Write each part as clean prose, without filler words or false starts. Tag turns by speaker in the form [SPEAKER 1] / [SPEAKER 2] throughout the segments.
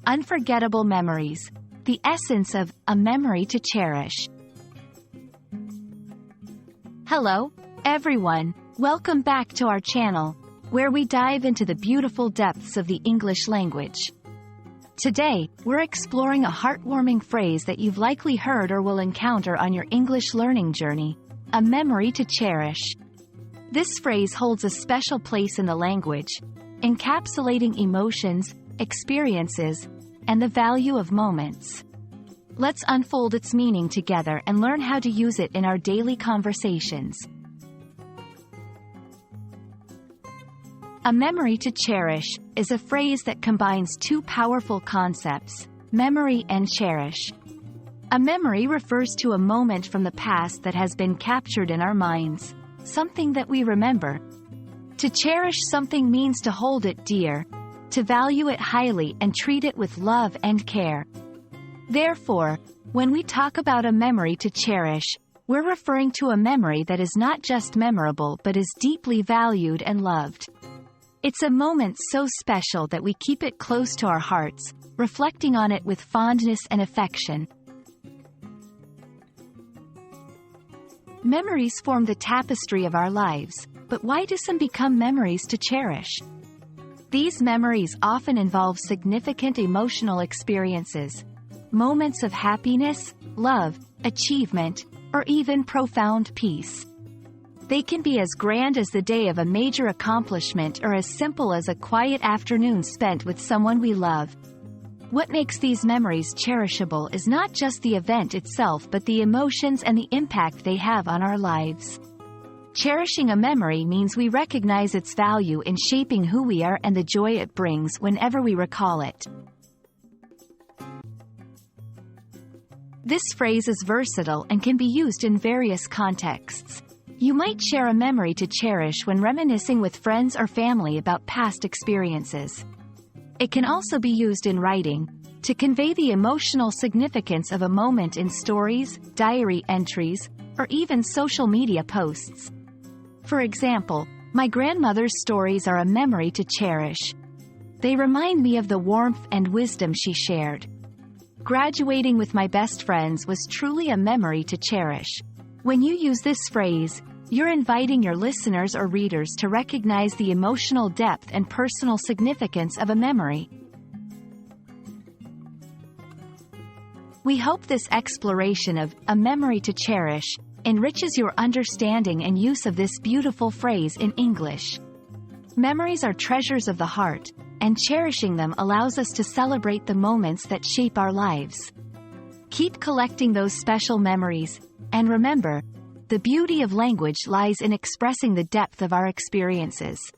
[SPEAKER 1] Unforgettable memories. The essence of a memory to cherish. Hello, everyone. Welcome back to our channel, where we dive into the beautiful depths of the English language. Today, we're exploring a heartwarming phrase that you've likely heard or will encounter on your English learning journey: a memory to cherish. This phrase holds a special place in the language, encapsulating emotions, experiences, and the value of moments. Let's unfold its meaning together and learn how to use it in our daily conversations. A memory to cherish is a phrase that combines two powerful concepts: memory and cherish. A memory refers to a moment from the past that has been captured in our minds, something that we remember. To cherish something means to hold it dear, to value it highly and treat it with love and care. Therefore, when we talk about a memory to cherish, we're referring to a memory that is not just memorable but is deeply valued and loved. It's a moment so special that we keep it close to our hearts, reflecting on it with fondness and affection. Memories form the tapestry of our lives, but why do some become memories to cherish? These memories often involve significant emotional experiences, moments of happiness, love, achievement, or even profound peace. They can be as grand as the day of a major accomplishment or as simple as a quiet afternoon spent with someone we love. What makes these memories cherishable is not just the event itself but the emotions and the impact they have on our lives. Cherishing a memory means we recognize its value in shaping who we are and the joy it brings whenever we recall it. This phrase is versatile and can be used in various contexts. You might share a memory to cherish when reminiscing with friends or family about past experiences. It can also be used in writing, to convey the emotional significance of a moment in stories, diary entries, or even social media posts. For example, my grandmother's stories are a memory to cherish. They remind me of the warmth and wisdom she shared. Graduating with my best friends was truly a memory to cherish. When you use this phrase, you're inviting your listeners or readers to recognize the emotional depth and personal significance of a memory. We hope this exploration of a memory to cherish enriches your understanding and use of this beautiful phrase in English. Memories are treasures of the heart, and cherishing them allows us to celebrate the moments that shape our lives. Keep collecting those special memories, and remember, the beauty of language lies in expressing the depth of our experiences.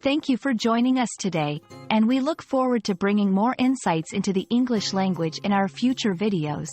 [SPEAKER 1] Thank you for joining us today, and we look forward to bringing more insights into the English language in our future videos.